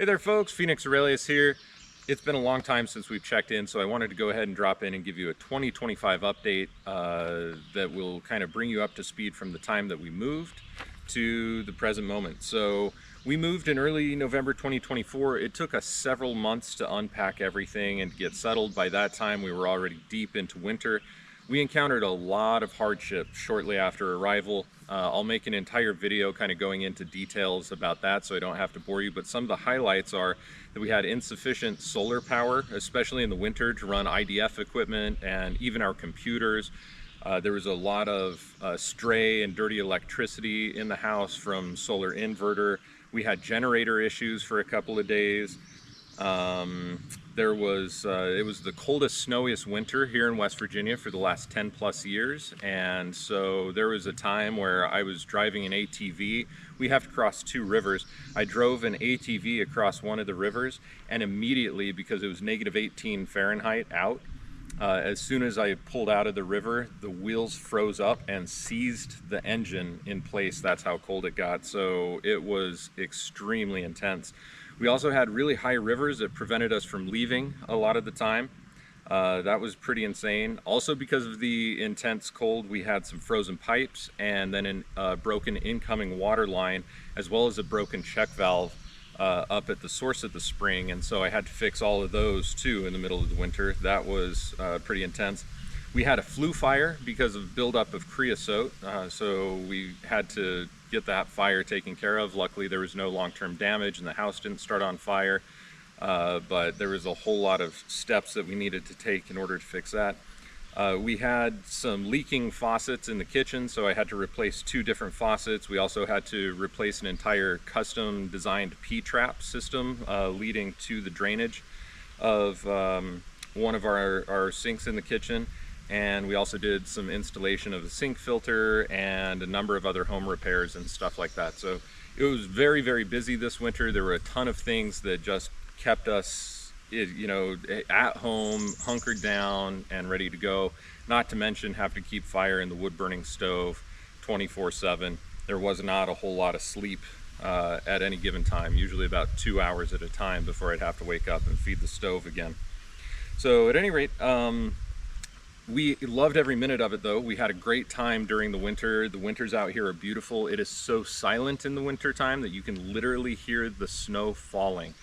Hey there folks, Phoenix Aurelius here. It's been a long time since we've checked in, so I wanted to go ahead and drop in and give you a 2025 update that will kind of bring you up to speed from the time that we moved to the present moment. So we moved in early November 2024. It took us several months to unpack everything and get settled. By that time, we were already deep into winter. We encountered a lot of hardship shortly after arrival. I'll make an entire video kind of going into details about that so I don't have to bore you, but some of the highlights are that we had insufficient solar power, especially in the winter, to run IDF equipment and even our computers. There was a lot of stray and dirty electricity in the house from solar inverter. We had generator issues for a couple of days. It was the coldest, snowiest winter here in West Virginia for the last 10 plus years. And so there was a time where I was driving an ATV. We have to cross two rivers. I drove an ATV across one of the rivers, and immediately, because it was -18 Fahrenheit out, as soon as I pulled out of the river, the wheels froze up and seized the engine in place. That's how cold it got. So it was extremely intense. We also had really high rivers that prevented us from leaving a lot of the time. That was pretty insane. Also, because of the intense cold, we had some frozen pipes and then a broken incoming water line, as well as a broken check valve up at the source of the spring. And so I had to fix all of those too in the middle of the winter. That was pretty intense. We had a flue fire because of buildup of creosote. So we had to get that fire taken care of. Luckily, there was no long-term damage and the house didn't start on fire. But there was a whole lot of steps that we needed to take in order to fix that. We had some leaking faucets in the kitchen, so I had to replace 2 different faucets. We also had to replace an entire custom designed P-trap system leading to the drainage of one of our sinks in the kitchen. And we also did some installation of the sink filter and a number of other home repairs and stuff like that. So it was very, very busy this winter. There were a ton of things that just kept us, you know, at home, hunkered down and ready to go. Not to mention have to keep fire in the wood burning stove 24/7. There was not a whole lot of sleep at any given time, usually about 2 hours at a time before I'd have to wake up and feed the stove again. So at any rate, we loved every minute of it though. We had a great time during the winter. The winters out here are beautiful. It is so silent in the winter time that you can literally hear the snow falling.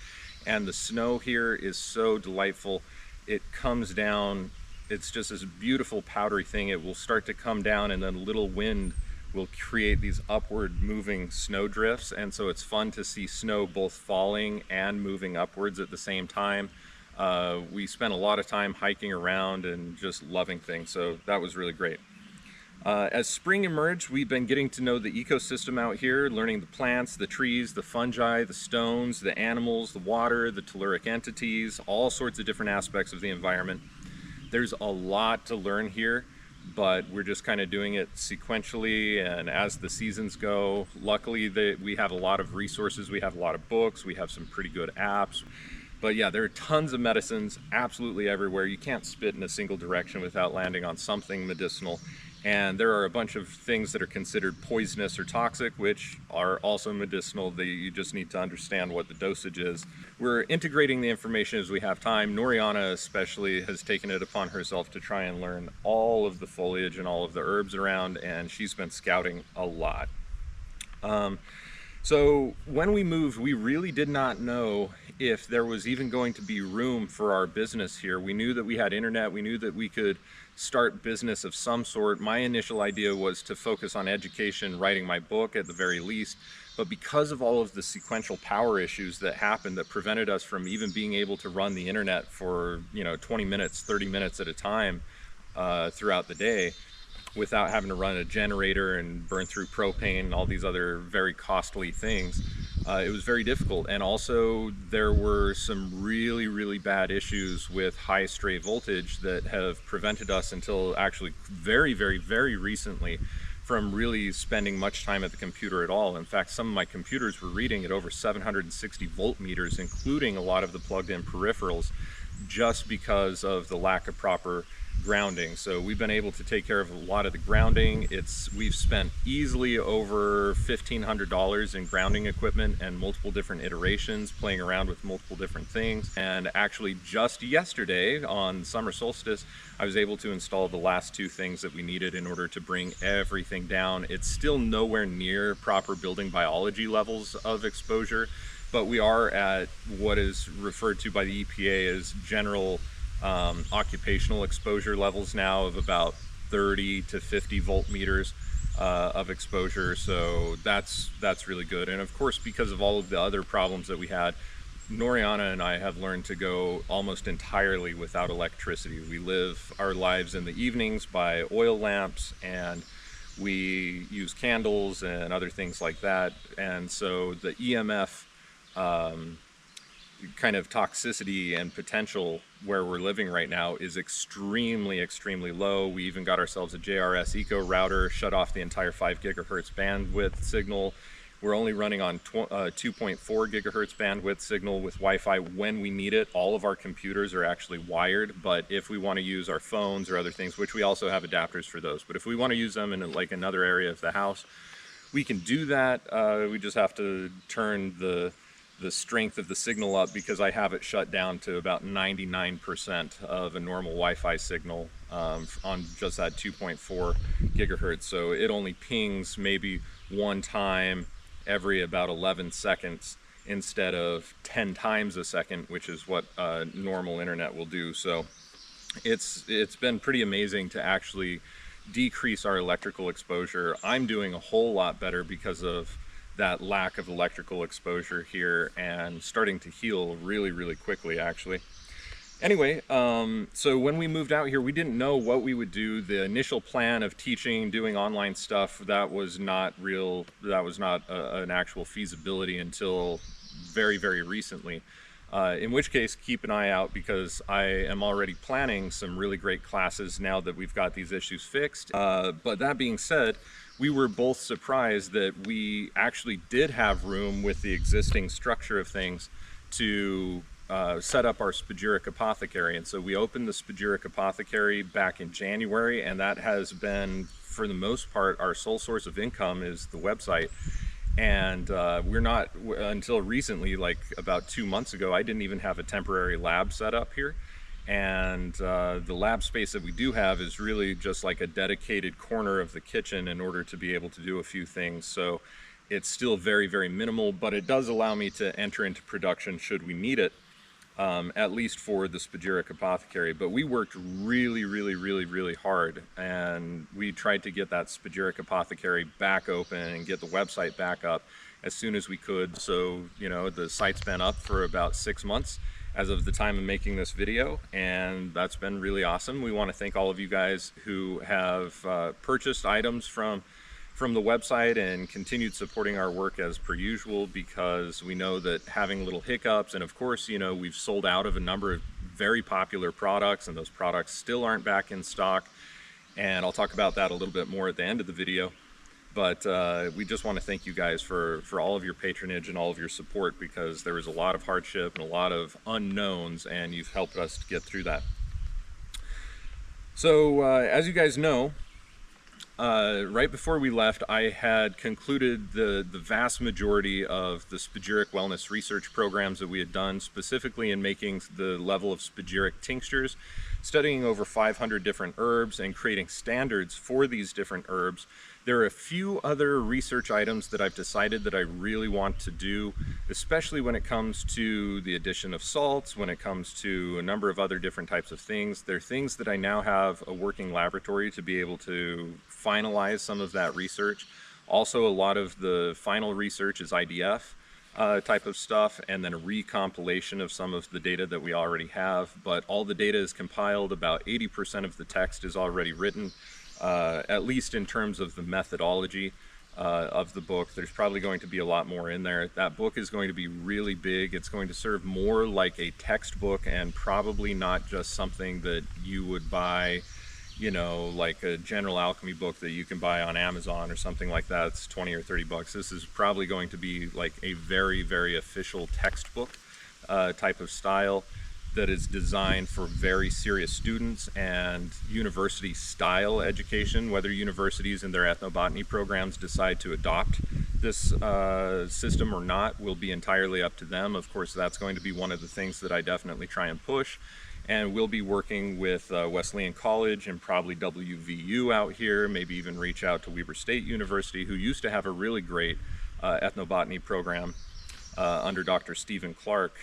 And the snow here is so delightful. It comes down, it's just this beautiful powdery thing. It will start to come down and then a little wind will create these upward moving snow drifts. And so it's fun to see snow both falling and moving upwards at the same time. We spent a lot of time hiking around and just loving things, so that was really great. As spring emerged, we've been getting to know the ecosystem out here, learning the plants, the trees, the fungi, the stones, the animals, the water, the telluric entities, all sorts of different aspects of the environment. There's a lot to learn here, but we're just kind of doing it sequentially and as the seasons go. Luckily, we have a lot of resources, we have a lot of books, we have some pretty good apps. But yeah, there are tons of medicines absolutely everywhere. You can't spit in a single direction without landing on something medicinal. And there are a bunch of things that are considered poisonous or toxic, which are also medicinal. You just need to understand what the dosage is. We're integrating the information as we have time. Noriana especially has taken it upon herself to try and learn all of the foliage and all of the herbs around, and she's been scouting a lot. So when we moved, we really did not know if there was even going to be room for our business here. We knew that we had internet, we knew that we could start business of some sort. My initial idea was to focus on education, writing my book at the very least, but because of all of the sequential power issues that happened that prevented us from even being able to run the internet for 20 minutes, 30 minutes at a time throughout the day, without having to run a generator and burn through propane and all these other very costly things. It was very difficult. And also there were some really, really bad issues with high stray voltage that have prevented us until actually very, very, very recently from really spending much time at the computer at all. In fact, some of my computers were reading at over 760 voltmeters, including a lot of the plugged in peripherals, just because of the lack of proper grounding. So we've been able to take care of a lot of the grounding. We've spent easily over $1,500 in grounding equipment and multiple different iterations, playing around with multiple different things. And actually just yesterday on summer solstice, I was able to install the last two things that we needed in order to bring everything down. It's still nowhere near proper building biology levels of exposure, but we are at what is referred to by the EPA as general occupational exposure levels now of about 30 to 50 voltmeters of exposure. So that's really good. And of course, because of all of the other problems that we had, Noriana and I have learned to go almost entirely without electricity. We live our lives in the evenings by oil lamps, and we use candles and other things like that. And so the EMF kind of toxicity and potential where we're living right now is extremely low. We even got ourselves a JRS Eco router, shut off the entire 5 gigahertz bandwidth signal. We're only running on 2.4 gigahertz bandwidth signal with Wi-Fi when we need it. All of our computers are actually wired, but if we want to use our phones or other things, which we also have adapters for those, but if we want to use them in like another area of the house, we can do that. We just have to turn the strength of the signal up, because I have it shut down to about 99% of a normal Wi-Fi signal on just that 2.4 gigahertz. So it only pings maybe one time every about 11 seconds instead of 10 times a second, which is what normal internet will do. So it's been pretty amazing to actually decrease our electrical exposure. I'm doing a whole lot better because of that lack of electrical exposure here, and starting to heal really quickly actually. Anyway, so when we moved out here, we didn't know what we would do. The initial plan of teaching, doing online stuff, that was not real. That was not an actual feasibility until very recently. In which case, keep an eye out, because I am already planning some really great classes now that we've got these issues fixed. But that being said, we were both surprised that we actually did have room with the existing structure of things to set up our Spagyric Apothecary. And so we opened the Spagyric Apothecary back in January, and that has been, for the most part, our sole source of income is the website. And we're not, until recently, like about 2 months ago, I didn't even have a temporary lab set up here. And the lab space that we do have is really just like a dedicated corner of the kitchen in order to be able to do a few things. So it's still very minimal, but it does allow me to enter into production should we need it, at least for the Spagyric Apothecary. But we worked really hard, and we tried to get that Spagyric Apothecary back open and get the website back up as soon as we could. So, you know, the site's been up for about 6 months as of the time of making this video, and that's been really awesome. We want to thank all of you guys who have purchased items from the website and continued supporting our work as per usual, because we know that having little hiccups, and of course, you know, we've sold out of a number of very popular products, and those products still aren't back in stock, and I'll talk about that a little bit more at the end of the video. But we just want to thank you guys for all of your patronage and all of your support, because there was a lot of hardship and a lot of unknowns, and you've helped us to get through that. So as you guys know, right before we left, I had concluded the vast majority of the Spagyric wellness research programs that we had done, specifically in making the level of Spagyric tinctures, studying over 500 different herbs and creating standards for these different herbs. There are a few other research items that I've decided that I really want to do, especially when it comes to the addition of salts, when it comes to a number of other different types of things. They're things that I now have a working laboratory to be able to finalize some of that research. Also, a lot of the final research is IDF type of stuff, and then a recompilation of some of the data that we already have. But all the data is compiled, about 80% of the text is already written. At least in terms of the methodology of the book. There's probably going to be a lot more in there. That book is going to be really big. It's going to serve more like a textbook, and probably not just something that you would buy, you know, like a general alchemy book that you can buy on Amazon or something like that. It's 20 or 30 bucks. This is probably going to be like a very official textbook type of style. that is designed for very serious students and university style education. Whether universities in their ethnobotany programs decide to adopt this system or not will be entirely up to them. Of course, that's going to be one of the things that I definitely try and push. And we'll be working with Wesleyan College and probably WVU out here, maybe even reach out to Weber State University, who used to have a really great ethnobotany program under Dr. Stephen Clark,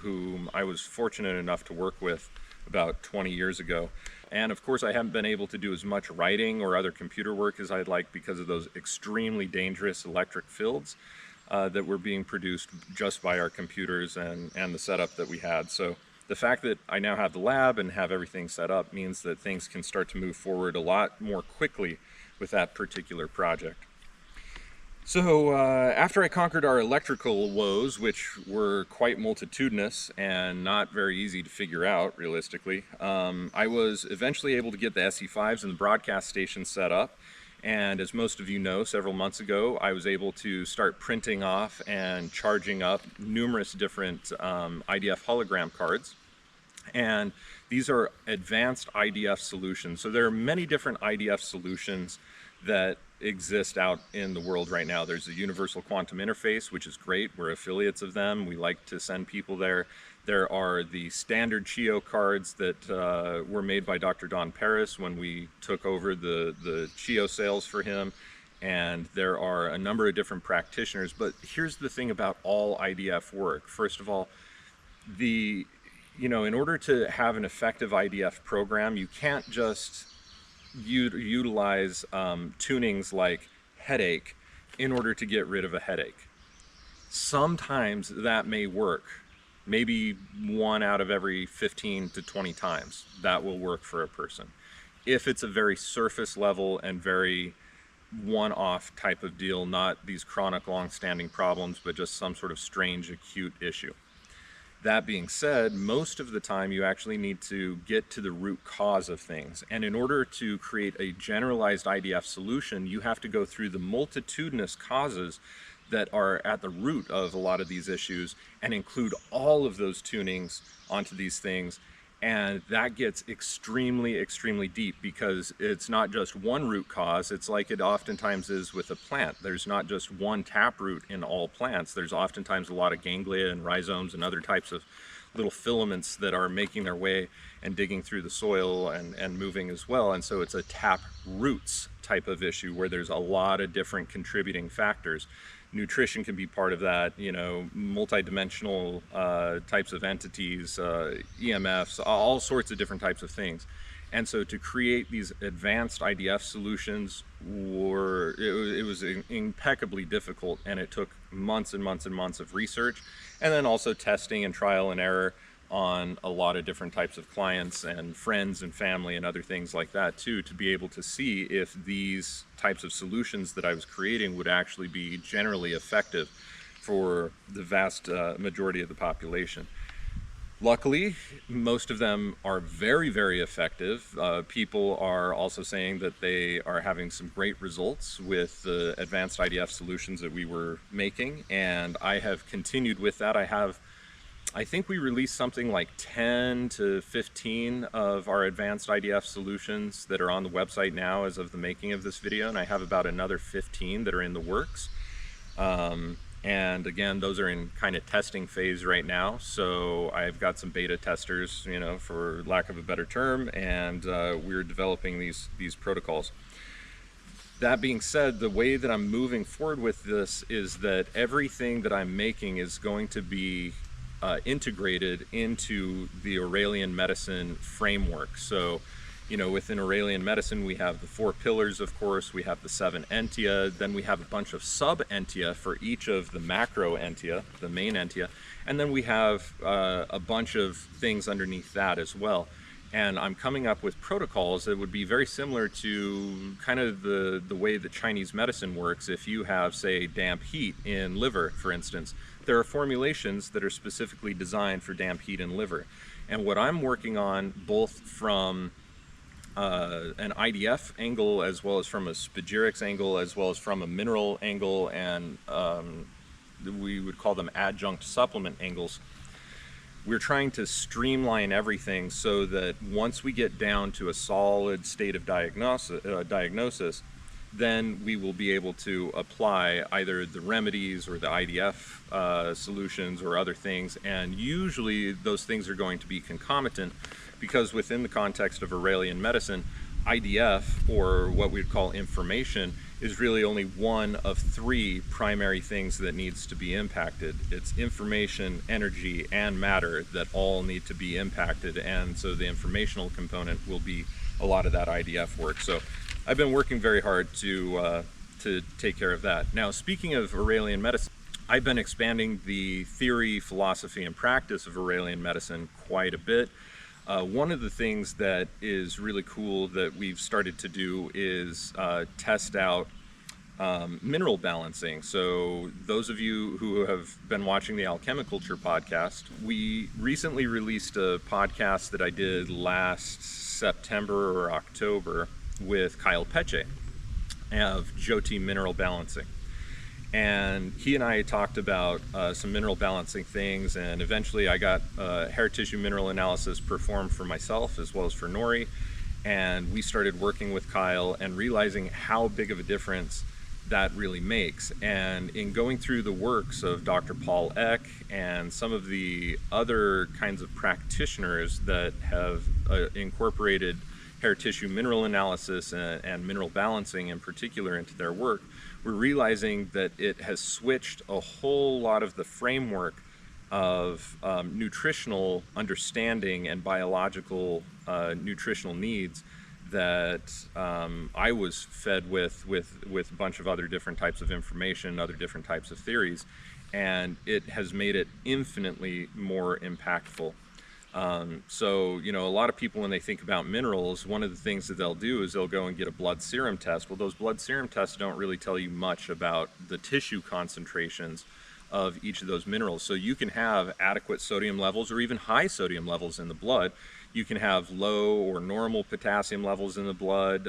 whom I was fortunate enough to work with about 20 years ago. And of course, I haven't been able to do as much writing or other computer work as I'd like because of those extremely dangerous electric fields that were being produced just by our computers and the setup that we had. So the fact that I now have the lab and have everything set up means that things can start to move forward a lot more quickly with that particular project. So after I conquered our electrical woes, which were quite multitudinous and not very easy to figure out realistically, I was eventually able to get the SE5s and the broadcast station set up. And as most of you know, several months ago, I was able to start printing off and charging up numerous different IDF hologram cards. And these are advanced IDF solutions. So there are many different IDF solutions that exist out in the world right now. There's the Universal Quantum Interface, which is great. We're affiliates of them. We like to send people there. There are the standard CHIO cards that were made by Dr. Don Paris when we took over the CHIO sales for him. And there are a number of different practitioners. But here's the thing about all IDF work. First of all, in order to have an effective IDF program, you can't just utilize tunings like headache in order to get rid of a headache. Sometimes that may work. Maybe 1 out of every 15 to 20 times that will work for a person. If it's a very surface level and very one-off type of deal, not these chronic long-standing problems, but just some sort of strange acute issue. That being said, most of the time you actually need to get to the root cause of things. And in order to create a generalized IDF solution, you have to go through the multitudinous causes that are at the root of a lot of these issues and include all of those tunings onto these things. And that gets extremely, extremely deep because it's not just one root cause. It's like it oftentimes is with a plant. There's not just one taproot in all plants. There's oftentimes a lot of ganglia and rhizomes and other types of little filaments that are making their way and digging through the soil and moving as well. And so it's a tap roots type of issue where there's a lot of different contributing factors. Nutrition can be part of that, multidimensional types of entities, EMFs, all sorts of different types of things. And so to create these advanced IDF solutions it was impeccably difficult, and it took months and months and months of research, and then also testing and trial and error on a lot of different types of clients and friends and family and other things like that too, to be able to see if these types of solutions that I was creating would actually be generally effective for the vast majority of the population. Luckily, most of them are very, very effective. People are also saying that they are having some great results with the advanced IDF solutions that we were making, and I have continued with that. I think we released something like 10 to 15 of our advanced IDF solutions that are on the website now as of the making of this video, and I have about another 15 that are in the works. And again, those are in kind of testing phase right now, so I've got some beta testers, for lack of a better term, and we're developing these protocols. That being said, the way that I'm moving forward with this is that everything that I'm making is going to be integrated into the Aurelian Medicine framework. So, within Aurelian Medicine, we have the 4 pillars, of course, we have the 7 entia, then we have a bunch of sub-entia for each of the macro entia, the main entia, and then we have a bunch of things underneath that as well. And I'm coming up with protocols that would be very similar to kind of the way that Chinese medicine works. If you have, say, damp heat in liver, for instance, there are formulations that are specifically designed for damp heat in liver. And what I'm working on, both from an IDF angle, as well as from a Spagyric angle, as well as from a mineral angle, and we would call them adjunct supplement angles. we're trying to streamline everything so that once we get down to a solid state of diagnosis, then we will be able to apply either the remedies or the IDF solutions or other things. And usually those things are going to be concomitant, because within the context of Aurelian medicine, IDF, or what we'd call information, is really only one of three primary things that needs to be impacted. It's information, energy, and matter that all need to be impacted, and so the informational component will be a lot of that IDF work. So I've been working very hard to take care of that. Now, speaking of Aurelian medicine, I've been expanding the theory, philosophy, and practice of Aurelian medicine quite a bit. One of the things that is really cool that we've started to do is test out mineral balancing. So those of you who have been watching the Alchemiculture podcast, we recently released a podcast that I did last September or October with Kyle Peche of Jyoti Mineral Balancing. And he and I talked about some mineral balancing things, and eventually I got hair tissue mineral analysis performed for myself as well as for Nori, and we started working with Kyle and realizing how big of a difference that really makes. And in going through the works of Dr. Paul Eck and some of the other kinds of practitioners that have incorporated hair tissue mineral analysis and mineral balancing in particular into their work, we're realizing that it has switched a whole lot of the framework of nutritional understanding and biological nutritional needs that I was fed with a bunch of other different types of information, other different types of theories, and it has made it infinitely more impactful. So, you know, a lot of people, when they think about minerals, one of the things that they'll do is they'll go and get a blood serum test. Well, those blood serum tests don't really tell you much about the tissue concentrations of each of those minerals. So you can have adequate sodium levels or even high sodium levels in the blood. You can have low or normal potassium levels in the blood,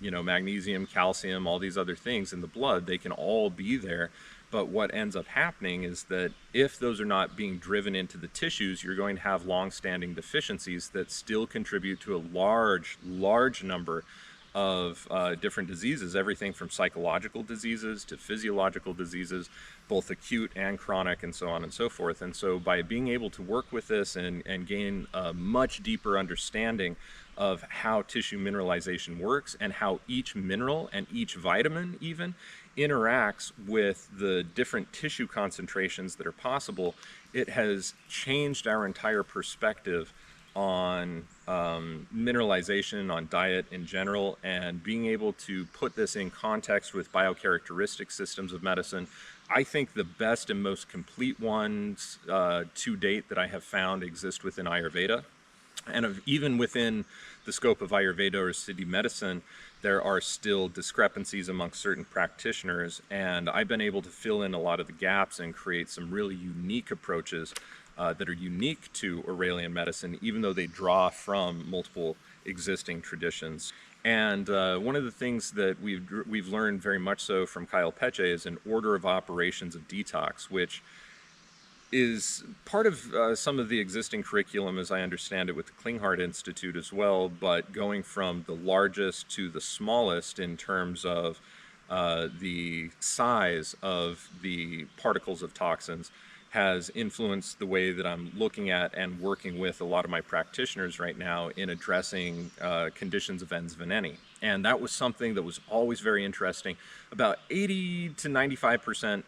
you know, magnesium, calcium, all these other things in the blood. They can all be there. But what ends up happening is that if those are not being driven into the tissues, you're going to have long-standing deficiencies that still contribute to a large number of different diseases, everything from psychological diseases to physiological diseases, both acute and chronic, and so on and so forth. And so by being able to work with this and gain a much deeper understanding of how tissue mineralization works and how each mineral and each vitamin even interacts with the different tissue concentrations that are possible, it has changed our entire perspective on mineralization, on diet in general, and being able to put this in context with biocharacteristic systems of medicine. I think the best and most complete ones to date that I have found exist within Ayurveda. And even within the scope of Ayurveda or Siddhi medicine, there are still discrepancies amongst certain practitioners, and I've been able to fill in a lot of the gaps and create some really unique approaches that are unique to Aurelian medicine, even though they draw from multiple existing traditions. And one of the things that we've learned very much so from Kyle Peche is an order of operations of detox, which is part of some of the existing curriculum, as I understand it, with the Klinghardt Institute as well, but going from the largest to the smallest in terms of the size of the particles of toxins has influenced the way that I'm looking at and working with a lot of my practitioners right now in addressing conditions of ens veneni. And that was something that was always very interesting. About 80 to 95%,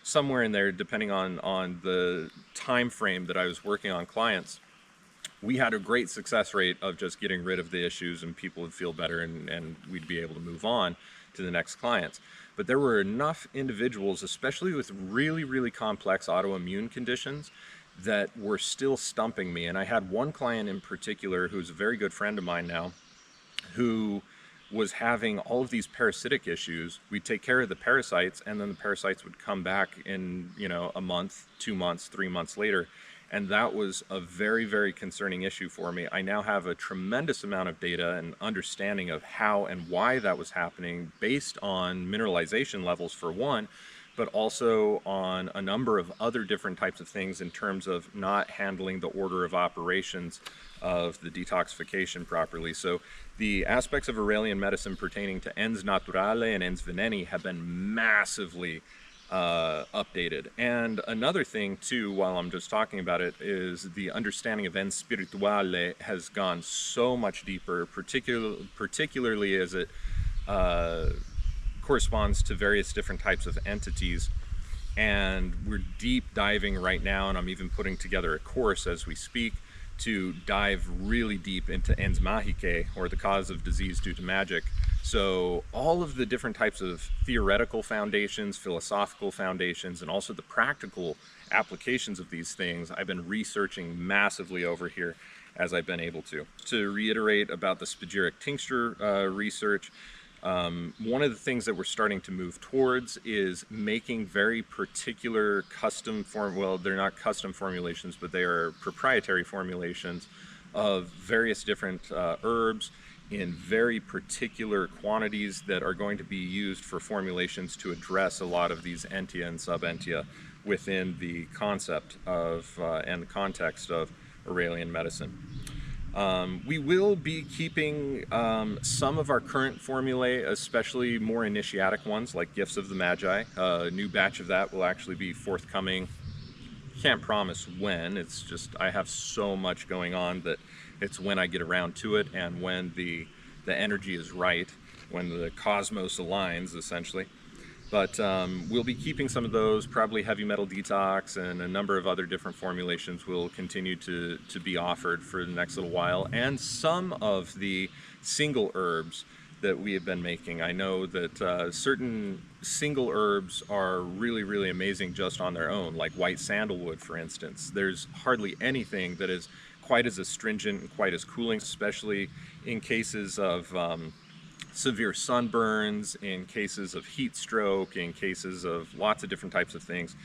somewhere in there, depending on the time frame that I was working on clients, we had a great success rate of just getting rid of the issues and people would feel better and we'd be able to move on to the next clients. But there were enough individuals, especially with really complex autoimmune conditions, that were still stumping me. And I had one client in particular who's a very good friend of mine now, who was having all of these parasitic issues. We'd take care of the parasites, and then the parasites would come back in, you know, a month, 2 months, 3 months later. And that was a very concerning issue for me. I now have a tremendous amount of data and understanding of how and why that was happening based on mineralization levels for one, but also on a number of other different types of things in terms of not handling the order of operations of the detoxification properly. So the aspects of Aurelian medicine pertaining to ens naturale and ens veneni have been massively updated. And another thing too, while I'm just talking about it, is the understanding of ens spirituale has gone so much deeper, particularly as it corresponds to various different types of entities. And we're deep diving right now, and I'm even putting together a course as we speak to dive really deep into ens magicae, or the cause of disease due to magic. So all of the different types of theoretical foundations, philosophical foundations, and also the practical applications of these things I've been researching massively over here as I've been able to. To reiterate about the Spagyric tincture research, one of the things that we're starting to move towards is making very particular well, they're not custom formulations, but they are proprietary formulations of various different herbs in very particular quantities that are going to be used for formulations to address a lot of these entia and subentia within the concept of and the context of Aurelian medicine. We will be keeping some of our current formulae, especially more initiatic ones like Gifts of the Magi. A new batch of that will actually be forthcoming. Can't promise when, it's just I have so much going on that it's when I get around to it and when the energy is right, when the cosmos aligns essentially. But we'll be keeping some of those, probably heavy metal detox and a number of other different formulations will continue to be offered for the next little while. And some of the single herbs that we have been making. I know that certain single herbs are really, really amazing just on their own, like white sandalwood, for instance. There's hardly anything that is quite as astringent and quite as cooling, especially in cases of severe sunburns, in cases of heat stroke, in cases of lots of different types of things.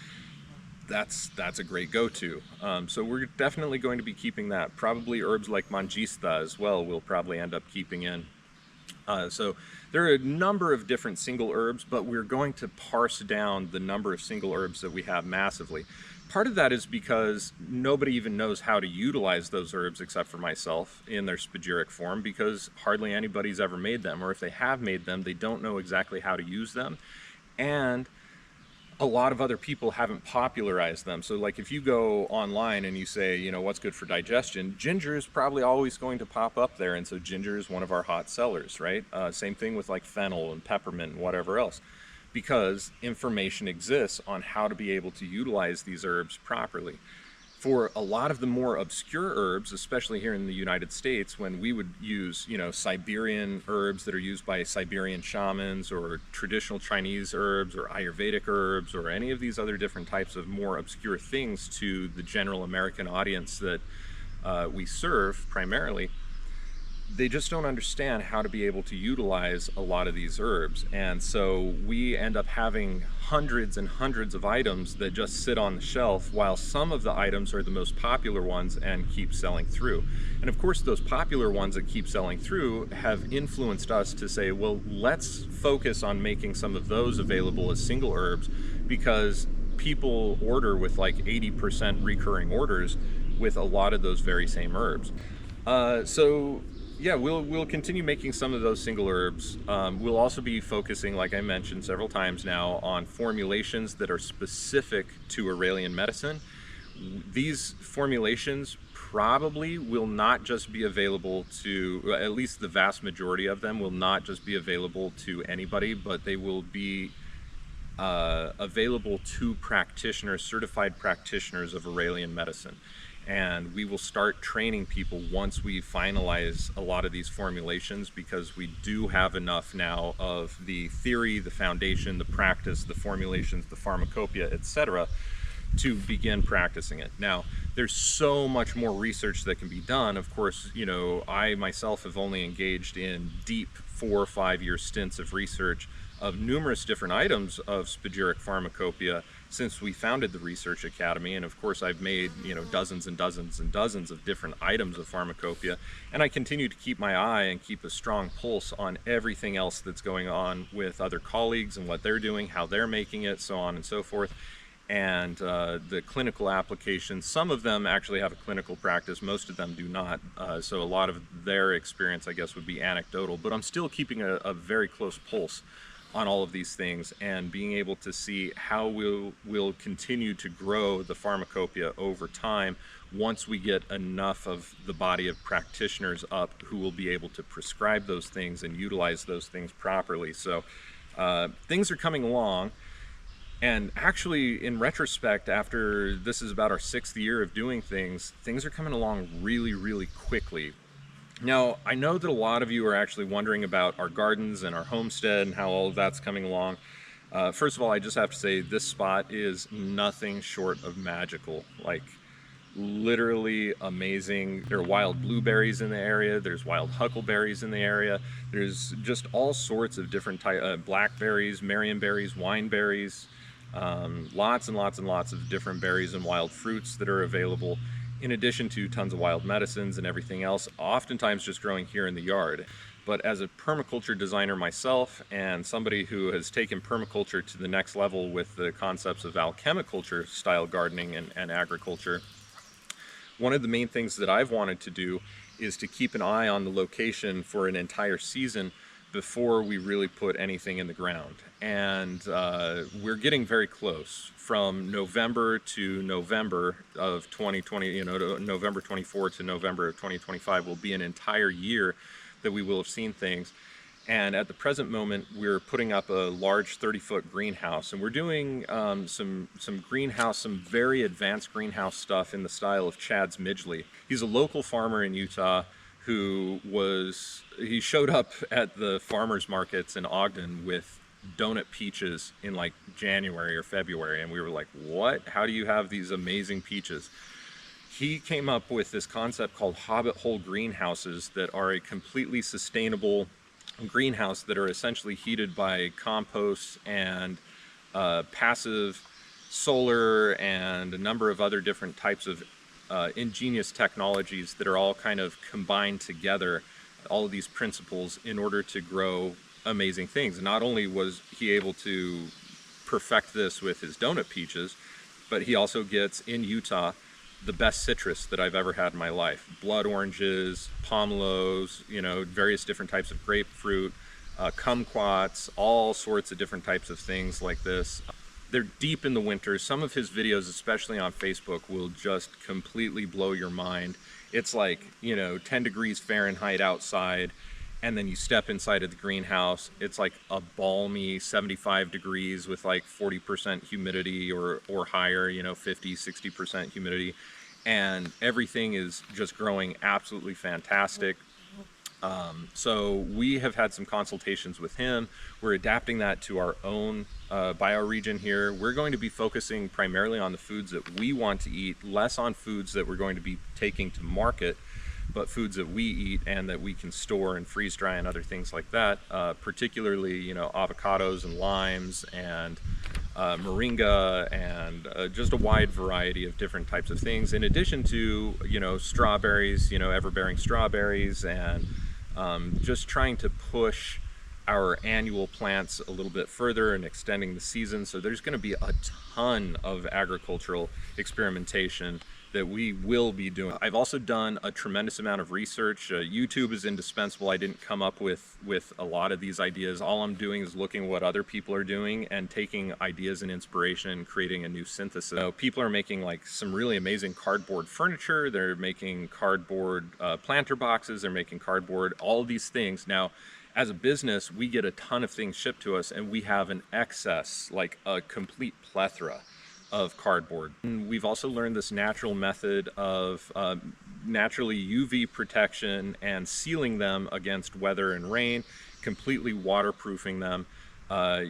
That's a great go-to. So we're definitely going to be keeping that. Probably herbs like mangista as well we'll probably end up keeping in. So there are a number of different single herbs, but we're going to parse down the number of single herbs that we have massively. Part of that is because nobody even knows how to utilize those herbs except for myself in their spagyric form, because hardly anybody's ever made them, or if they have made them, they don't know exactly how to use them. And a lot of other people haven't popularized them. So like if you go online and you say, you know, what's good for digestion, ginger is probably always going to pop up there. And so ginger is one of our hot sellers, right? Same thing with like fennel and peppermint and whatever else, because information exists on how to be able to utilize these herbs properly. For a lot of the more obscure herbs, especially here in the United States, when we would use, you know, Siberian herbs that are used by Siberian shamans, or traditional Chinese herbs, or Ayurvedic herbs, or any of these other different types of more obscure things to the general American audience that we serve primarily, they just don't understand how to be able to utilize a lot of these herbs. And so we end up having hundreds and hundreds of items that just sit on the shelf, while some of the items are the most popular ones and keep selling through. And of course, those popular ones that keep selling through have influenced us to say, well, let's focus on making some of those available as single herbs, because people order with like 80% recurring orders with a lot of those very same herbs. So yeah, we'll continue making some of those single herbs. We'll also be focusing, like I mentioned several times now, on formulations that are specific to Aurelian medicine. These formulations probably will not just be available to, at least the vast majority of them will not just be available to anybody, but they will be available to practitioners, certified practitioners of Aurelian medicine. And we will start training people once we finalize a lot of these formulations, because we do have enough now of the theory, the foundation, the practice, the formulations, the pharmacopoeia, etc., to begin practicing it. Now, there's so much more research that can be done. Of course, you know, I myself have only engaged in deep 4 or 5 year stints of research of numerous different items of spagyric pharmacopoeia since we founded the Research Academy. And of course, I've made, dozens and dozens and dozens of different items of pharmacopoeia, and I continue to keep my eye and keep a strong pulse on everything else that's going on with other colleagues and what they're doing, how they're making it, so on and so forth. And the clinical applications, some of them actually have a clinical practice, most of them do not, so a lot of their experience, I guess, would be anecdotal, but I'm still keeping a very close pulse on all of these things and being able to see how we'll continue to grow the pharmacopoeia over time once we get enough of the body of practitioners up who will be able to prescribe those things and utilize those things properly. So things are coming along. And actually, in retrospect, after this is about our 6th year of doing things are coming along really, really quickly. Now, I know that a lot of you are actually wondering about our gardens and our homestead and how all of that's coming along. First of all, I just have to say this spot is nothing short of magical. Like, literally amazing. There are wild blueberries in the area, there's wild huckleberries in the area, there's just all sorts of different blackberries, marionberries, wineberries, lots and lots and lots of different berries and wild fruits that are available, in addition to tons of wild medicines and everything else, oftentimes just growing here in the yard. But as a permaculture designer myself, and somebody who has taken permaculture to the next level with the concepts of alchemiculture style gardening and agriculture, one of the main things that I've wanted to do is to keep an eye on the location for an entire season before we really put anything in the ground. And we're getting very close. From November to November of 2020, November 24 to November of 2025 will be an entire year that we will have seen things. And at the present moment, we're putting up a large 30-foot greenhouse, and we're doing some greenhouse, some very advanced greenhouse stuff in the style of Chad's Midgley. He's a local farmer in Utah who he showed up at the farmers markets in Ogden with donut peaches in like January or February, and we were like, what? How do you have these amazing peaches? He came up with this concept called Hobbit hole greenhouses that are a completely sustainable greenhouse that are essentially heated by compost and passive solar and a number of other different types of ingenious technologies that are all kind of combined together, all of these principles, in order to grow amazing things. Not only was he able to perfect this with his donut peaches, but he also gets, in Utah, the best citrus that I've ever had in my life. Blood oranges, pomelos, various different types of grapefruit, kumquats, all sorts of different types of things like this. They're deep in the winter. Some of his videos, especially on Facebook, will just completely blow your mind. It's like, 10 degrees Fahrenheit outside, and then you step inside of the greenhouse, it's like a balmy 75 degrees with like 40% humidity or higher, 50, 60% humidity. And everything is just growing absolutely fantastic. So we have had some consultations with him. We're adapting that to our own bioregion here. We're going to be focusing primarily on the foods that we want to eat, less on foods that we're going to be taking to market, but foods that we eat and that we can store and freeze dry and other things like that, particularly, avocados and limes and moringa and just a wide variety of different types of things, in addition to, strawberries, ever-bearing strawberries, and just trying to push our annual plants a little bit further and extending the season. So there's going to be a ton of agricultural experimentation that we will be doing. I've also done a tremendous amount of research. YouTube is indispensable. I didn't come up with a lot of these ideas. All I'm doing is looking at what other people are doing and taking ideas and inspiration and creating a new synthesis. People are making like some really amazing cardboard furniture. They're making cardboard planter boxes. They're making cardboard, all of these things. Now, as a business, we get a ton of things shipped to us, and we have an excess, like a complete plethora of cardboard. And we've also learned this natural method of naturally UV protection and sealing them against weather and rain, completely waterproofing them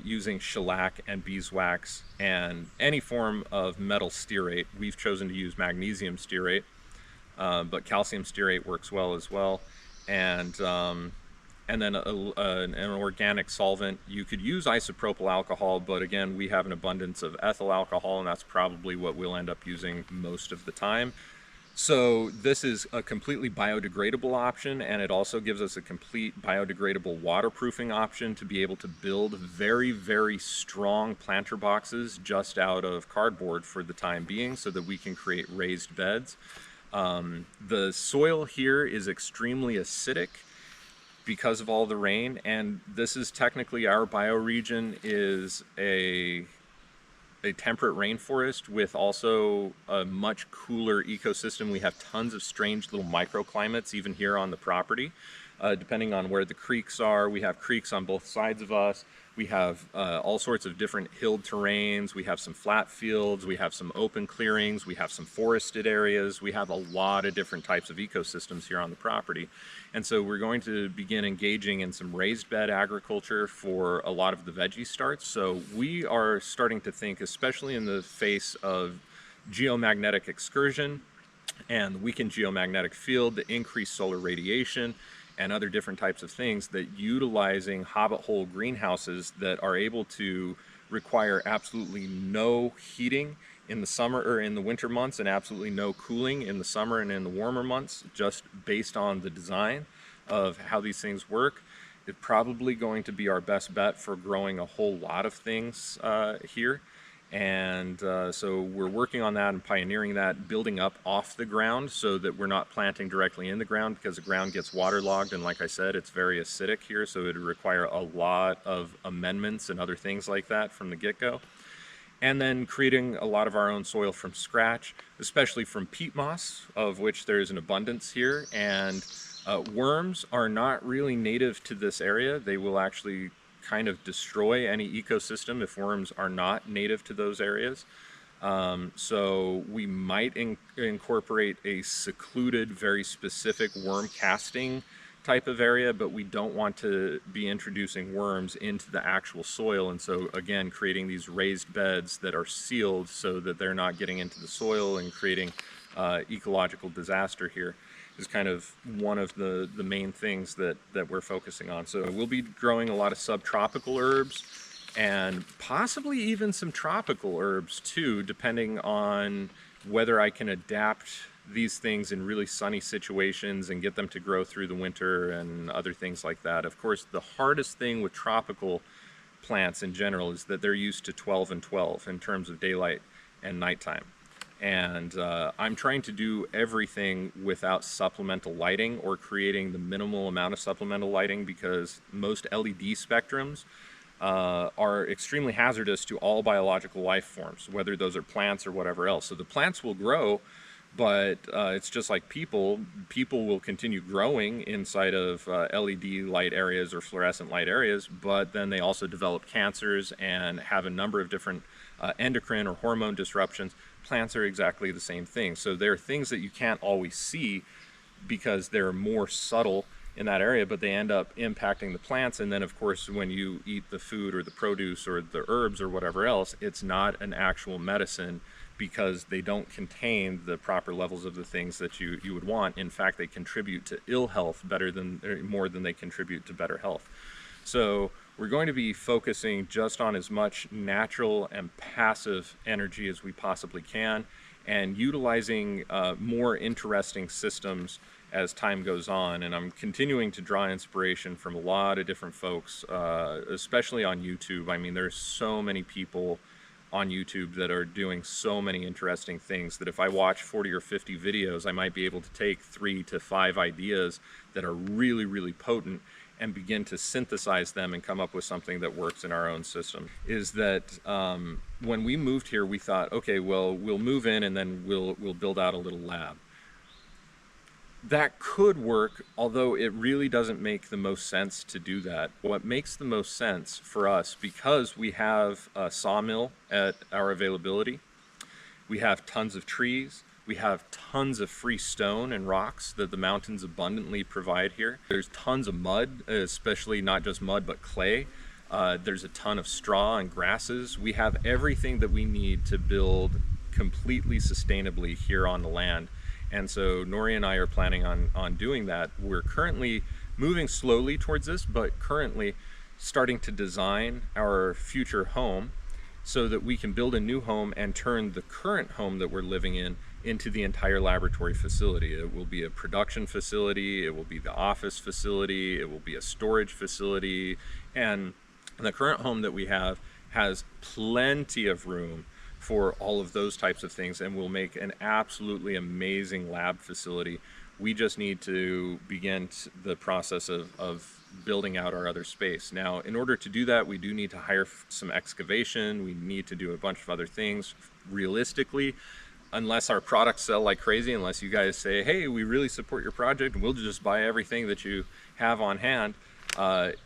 using shellac and beeswax and any form of metal stearate. We've chosen to use magnesium stearate, but calcium stearate works well as well. And and then an organic solvent. You could use isopropyl alcohol, but again, we have an abundance of ethyl alcohol, and that's probably what we'll end up using most of the time. So this is a completely biodegradable option, and it also gives us a complete biodegradable waterproofing option to be able to build very, very strong planter boxes just out of cardboard for the time being, so that we can create raised beds. The soil here is extremely acidic because of all the rain, and this is technically, our bioregion is a temperate rainforest with also a much cooler ecosystem. We have tons of strange little microclimates even here on the property, depending on where the creeks are. We have creeks on both sides of us. We have all sorts of different hilled terrains. We have some flat fields. We have some open clearings. We have some forested areas. We have a lot of different types of ecosystems here on the property. And so we're going to begin engaging in some raised bed agriculture for a lot of the veggie starts. So we are starting to think, especially in the face of geomagnetic excursion and the weakened geomagnetic field, the increased solar radiation, and other different types of things, that utilizing hobbit hole greenhouses that are able to require absolutely no heating in the summer or in the winter months, and absolutely no cooling in the summer and in the warmer months, just based on the design of how these things work, is probably going to be our best bet for growing a whole lot of things here. And so we're working on that and pioneering that, building up off the ground so that we're not planting directly in the ground, because the ground gets waterlogged, and like I said, it's very acidic here, so it would require a lot of amendments and other things like that from the get-go. And then creating a lot of our own soil from scratch, especially from peat moss, of which there is an abundance here. And worms are not really native to this area. They will actually kind of destroy any ecosystem if worms are not native to those areas. So we might incorporate a secluded, very specific worm casting type of area, but we don't want to be introducing worms into the actual soil. And so again, creating these raised beds that are sealed so that they're not getting into the soil and creating ecological disaster here is kind of one of the main things that we're focusing on. So we'll be growing a lot of subtropical herbs, and possibly even some tropical herbs too, depending on whether I can adapt these things in really sunny situations and get them to grow through the winter and other things like that. Of course, the hardest thing with tropical plants in general is that they're used to 12 and 12 in terms of daylight and nighttime. And I'm trying to do everything without supplemental lighting or creating the minimal amount of supplemental lighting, because most LED spectrums are extremely hazardous to all biological life forms, whether those are plants or whatever else. So the plants will grow, but it's just like people. People will continue growing inside of LED light areas or fluorescent light areas, but then they also develop cancers and have a number of different endocrine or hormone disruptions. Plants are exactly the same thing. So there are things that you can't always see because they're more subtle in that area, but they end up impacting the plants. And then of course, when you eat the food or the produce or the herbs or whatever else, it's not an actual medicine, because they don't contain the proper levels of the things that you would want. In fact, they contribute to ill health more than they contribute to better health. So we're going to be focusing just on as much natural and passive energy as we possibly can, and utilizing more interesting systems as time goes on. And I'm continuing to draw inspiration from a lot of different folks, especially on YouTube. I mean, there's so many people on YouTube that are doing so many interesting things that if I watch 40 or 50 videos, I might be able to take 3 to 5 ideas that are really, really potent and begin to synthesize them and come up with something that works in our own system. Is that when we moved here, we thought, okay, well, we'll move in and then we'll build out a little lab. That could work, although it really doesn't make the most sense to do that. What makes the most sense for us, because we have a sawmill at our availability, we have tons of trees, we have tons of free stone and rocks that the mountains abundantly provide here. There's tons of mud, especially not just mud, but clay. There's a ton of straw and grasses. We have everything that we need to build completely sustainably here on the land. And so Nori and I are planning on doing that. We're currently moving slowly towards this, but currently starting to design our future home so that we can build a new home and turn the current home that we're living in into the entire laboratory facility. It will be a production facility, it will be the office facility, it will be a storage facility, and the current home that we have has plenty of room for all of those types of things, and will make an absolutely amazing lab facility. We just need to begin the process of building out our other space. Now, in order to do that, we do need to hire some excavation. We need to do a bunch of other things. Realistically, unless our products sell like crazy, unless you guys say, hey, we really support your project and we'll just buy everything that you have on hand,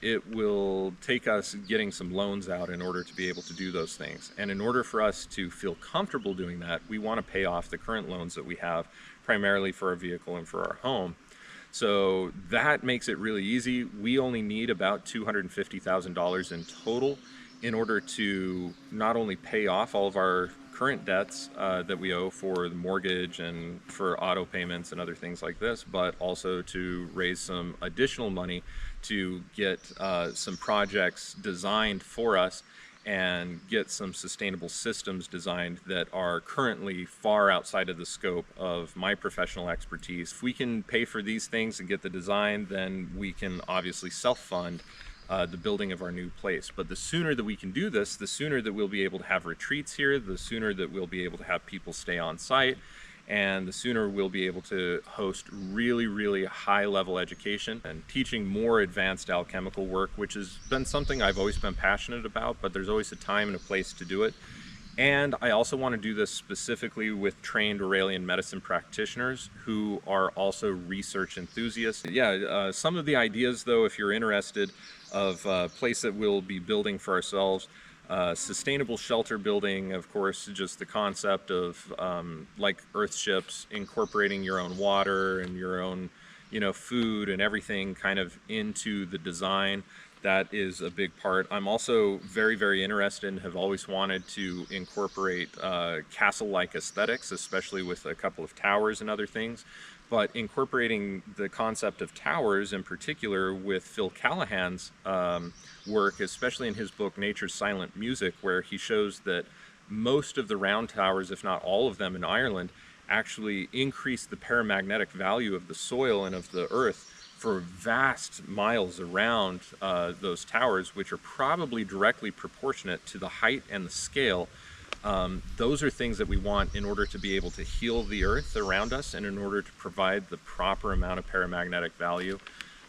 it will take us getting some loans out in order to be able to do those things. And in order for us to feel comfortable doing that, we want to pay off the current loans that we have, primarily for our vehicle and for our home. So that makes it really easy. We only need about $250,000 in total in order to not only pay off all of our current debts that we owe for the mortgage and for auto payments and other things like this, but also to raise some additional money to get some projects designed for us and get some sustainable systems designed that are currently far outside of the scope of my professional expertise. If we can pay for these things and get the design, then we can obviously self-fund the building of our new place. But the sooner that we can do this, the sooner that we'll be able to have retreats here, the sooner that we'll be able to have people stay on site, and the sooner we'll be able to host really, really high-level education and teaching more advanced alchemical work, which has been something I've always been passionate about, but there's always a time and a place to do it. And I also want to do this specifically with trained Aurelian medicine practitioners who are also research enthusiasts. Yeah, some of the ideas, though, if you're interested, of a place that we'll be building for ourselves. Sustainable shelter building, of course, just the concept of like earthships, incorporating your own water and your own, food and everything kind of into the design. That is a big part. I'm also very, very interested and have always wanted to incorporate castle-like aesthetics, especially with a couple of towers and other things. But incorporating the concept of towers in particular with Phil Callahan's work, especially in his book Nature's Silent Music, where he shows that most of the round towers, if not all of them in Ireland, actually increase the paramagnetic value of the soil and of the earth for vast miles around those towers, which are probably directly proportionate to the height and the scale. Those are things that we want in order to be able to heal the earth around us and in order to provide the proper amount of paramagnetic value.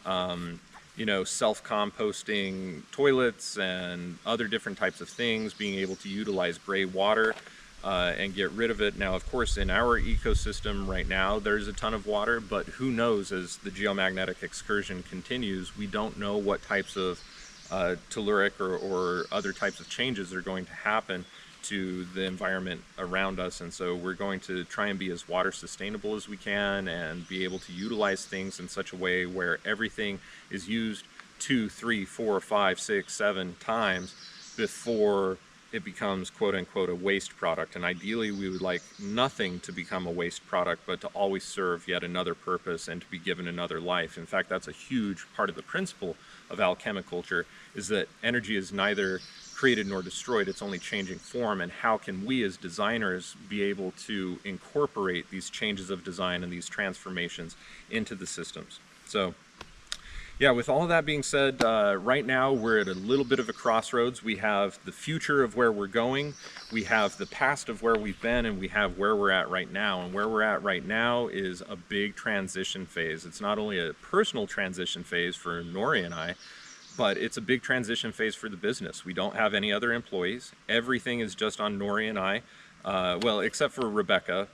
Self-composting toilets and other different types of things, being able to utilize gray water and get rid of it. Now, of course, in our ecosystem right now, there's a ton of water, but who knows, as the geomagnetic excursion continues, we don't know what types of telluric or other types of changes are going to happen to the environment around us. And so we're going to try and be as water sustainable as we can and be able to utilize things in such a way where everything is used 2, 3, 4, 5, 6, 7 times before it becomes quote unquote a waste product. And ideally we would like nothing to become a waste product, but to always serve yet another purpose and to be given another life. In fact, that's a huge part of the principle of alchemiculture, is that energy is neither created nor destroyed, it's only changing form. And how can we as designers be able to incorporate these changes of design and these transformations into the systems? So yeah, with all of that being said, right now we're at a little bit of a crossroads. We have the future of where we're going, we have the past of where we've been, and we have where we're at right now. And where we're at right now is a big transition phase. It's not only a personal transition phase for Nori and I, but it's a big transition phase for the business. We don't have any other employees. Everything is just on Nori and I. Well, except for Rebecca.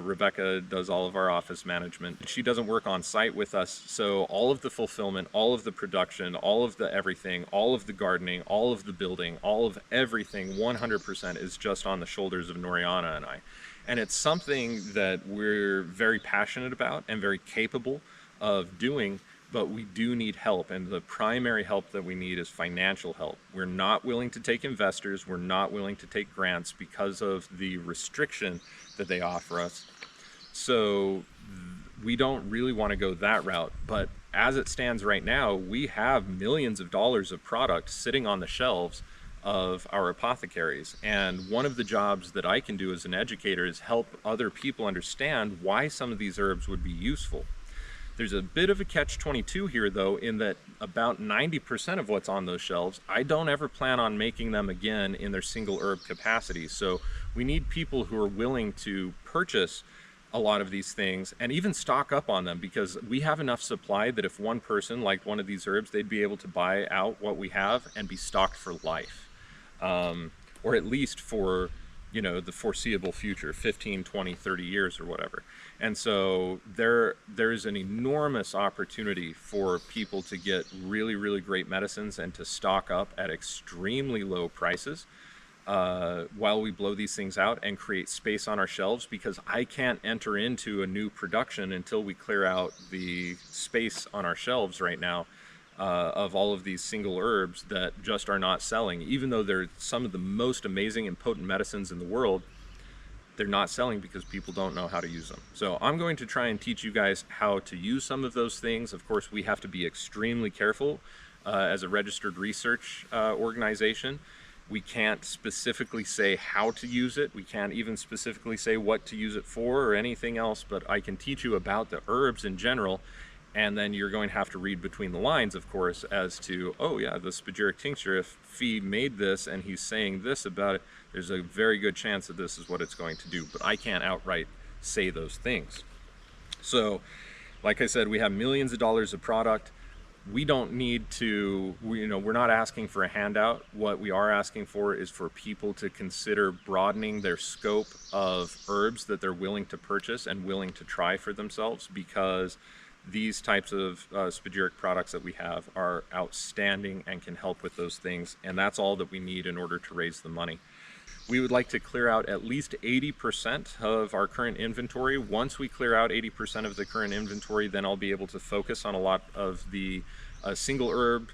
Rebecca does all of our office management. She doesn't work on site with us, so all of the fulfillment, all of the production, all of the everything, all of the gardening, all of the building, all of everything, 100% is just on the shoulders of Noriana and I. And it's something that we're very passionate about and very capable of doing, but we do need help, and the primary help that we need is financial help. We're not willing to take investors, we're not willing to take grants because of the restriction that they offer us. So we don't really want to go that route, but as it stands right now, we have millions of dollars of product sitting on the shelves of our apothecaries. And one of the jobs that I can do as an educator is help other people understand why some of these herbs would be useful. There's a bit of a catch-22 here, though, in that about 90% of what's on those shelves, I don't ever plan on making them again in their single herb capacity. So we need people who are willing to purchase a lot of these things and even stock up on them, because we have enough supply that if one person liked one of these herbs, they'd be able to buy out what we have and be stocked for life, or at least for, you know, the foreseeable future, 15, 20, 30 years or whatever. And so there's an enormous opportunity for people to get really, really great medicines and to stock up at extremely low prices while we blow these things out and create space on our shelves, because I can't enter into a new production until we clear out the space on our shelves right now of all of these single herbs that just are not selling. Even though they're some of the most amazing and potent medicines in the world, they're not selling because people don't know how to use them. So I'm going to try and teach you guys how to use some of those things. Of course, we have to be extremely careful as a registered research organization. We can't specifically say how to use it. We can't even specifically say what to use it for or anything else, but I can teach you about the herbs in general. And then you're going to have to read between the lines, of course, as to, oh yeah, the Spagyric tincture, if Fee made this and he's saying this about it, there's a very good chance that this is what it's going to do. But I can't outright say those things. So, like I said, we have millions of dollars of product. We don't need to, we're not asking for a handout. What we are asking for is for people to consider broadening their scope of herbs that they're willing to purchase and willing to try for themselves, because these types of Spagyric products that we have are outstanding and can help with those things, and that's all that we need in order to raise the money. We would like to clear out at least 80% of our current inventory. Once we clear out 80% of the current inventory, then I'll be able to focus on a lot of the single herb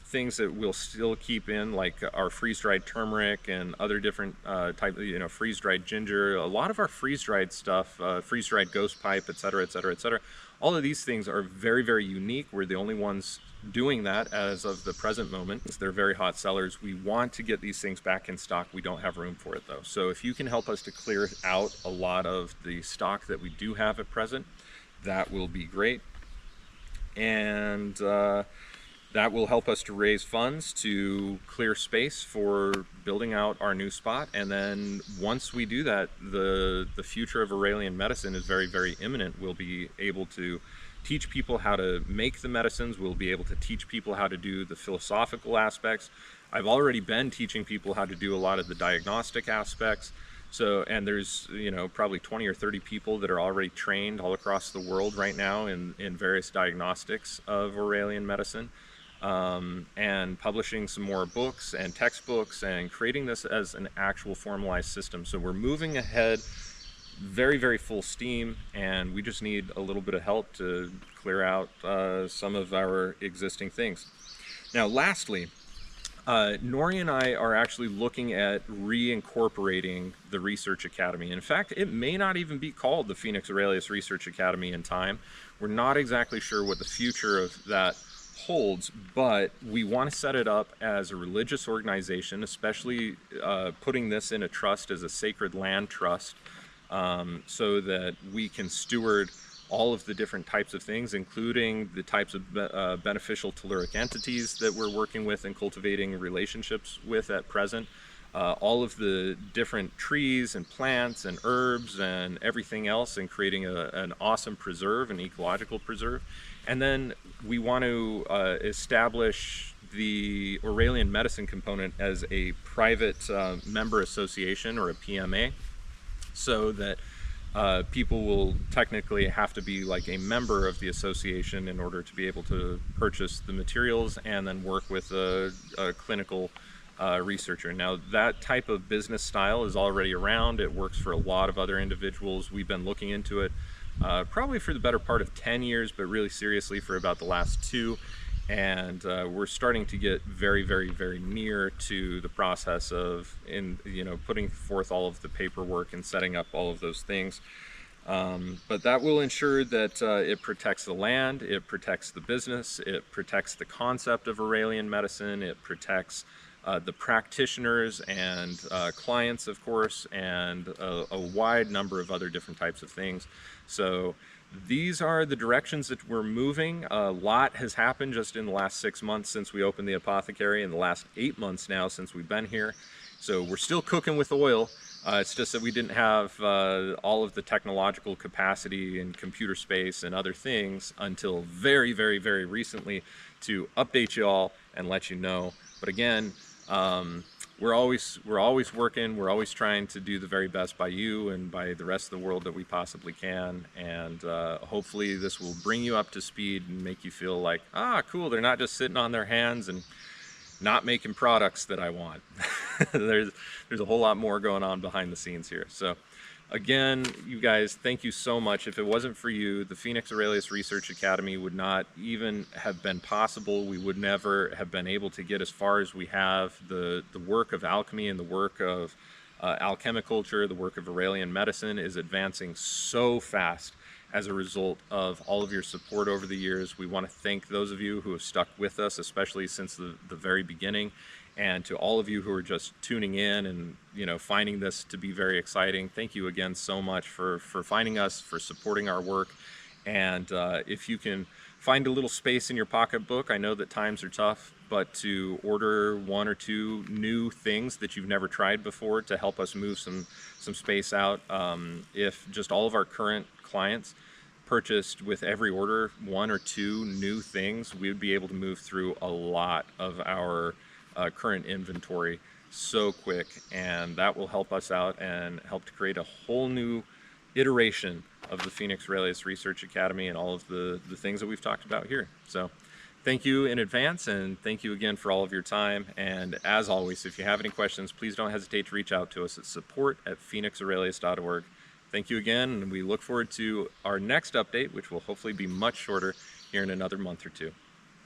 things that we'll still keep in, like our freeze-dried turmeric and other different type, freeze-dried ginger. A lot of our freeze-dried stuff, freeze-dried ghost pipe, etc., etc., etc. All of these things are very, very unique. We're the only ones doing that as of the present moment. They're very hot sellers. We want to get these things back in stock. We don't have room for it though. So if you can help us to clear out a lot of the stock that we do have at present, that will be great. And that will help us to raise funds to clear space for building out our new spot. And then once we do that, the future of Aurelian medicine is very, very imminent. We'll be able to teach people how to make the medicines. We'll be able to teach people how to do the philosophical aspects. I've already been teaching people how to do a lot of the diagnostic aspects. So, and there's, probably 20 or 30 people that are already trained all across the world right now in various diagnostics of Aurelian medicine. And publishing some more books and textbooks and creating this as an actual formalized system. So we're moving ahead very, very full steam, and we just need a little bit of help to clear out some of our existing things. Now, lastly, Nori and I are actually looking at reincorporating the Research Academy. In fact, it may not even be called the Phoenix Aurelius Research Academy in time. We're not exactly sure what the future of that holds, but we want to set it up as a religious organization, especially putting this in a trust as a sacred land trust, so that we can steward all of the different types of things, including the types of beneficial telluric entities that we're working with and cultivating relationships with at present, all of the different trees and plants and herbs and everything else, and creating an awesome preserve, an ecological preserve. And then we want to establish the Aurelian Medicine component as a private member association, or a PMA, so that people will technically have to be like a member of the association in order to be able to purchase the materials and then work with a clinical researcher. Now, that type of business style is already around. It works for a lot of other individuals. We've been looking into it probably for the better part of 10 years, but really seriously for about the last 2. And we're starting to get very, very, very near to the process of putting forth all of the paperwork and setting up all of those things. But that will ensure that it protects the land, it protects the business, it protects the concept of Aurelian medicine, it protects the practitioners and clients, of course, and a wide number of other different types of things. So these are the directions that we're moving. A lot has happened just in the last 6 months since we opened the apothecary, and the last 8 months now since we've been here. So we're still cooking with oil. It's just that we didn't have all of the technological capacity and computer space and other things until very, very, very recently to update you all and let you know. But again, we're always working. We're always trying to do the very best by you and by the rest of the world that we possibly can. And hopefully this will bring you up to speed and make you feel like, ah, cool, they're not just sitting on their hands and not making products that I want. there's a whole lot more going on behind the scenes here. So again, you guys, thank you so much. If it wasn't for you, the Phoenix Aurelius Research Academy would not even have been possible. We would never have been able to get as far as we have. The work of alchemy and the work of alchemiculture, the work of Aurelian medicine is advancing so fast as a result of all of your support over the years. We want to thank those of you who have stuck with us, especially since the very beginning, and to all of you who are just tuning in and finding this to be very exciting. Thank you again so much for finding us, for supporting our work. And if you can find a little space in your pocketbook, I know that times are tough, but to order 1 or 2 new things that you've never tried before to help us move some space out. If just all of our current clients purchased with every order 1 or 2 new things, we would be able to move through a lot of our current inventory so quick, and that will help us out and help to create a whole new iteration of the Phoenix Aurelius Research Academy and all of the things that we've talked about here. So thank you in advance, and thank you again for all of your time. And as always, if you have any questions, please don't hesitate to reach out to us at support@phoenixaurelius.org. Thank you again, and we look forward to our next update, which will hopefully be much shorter here in another month or 2.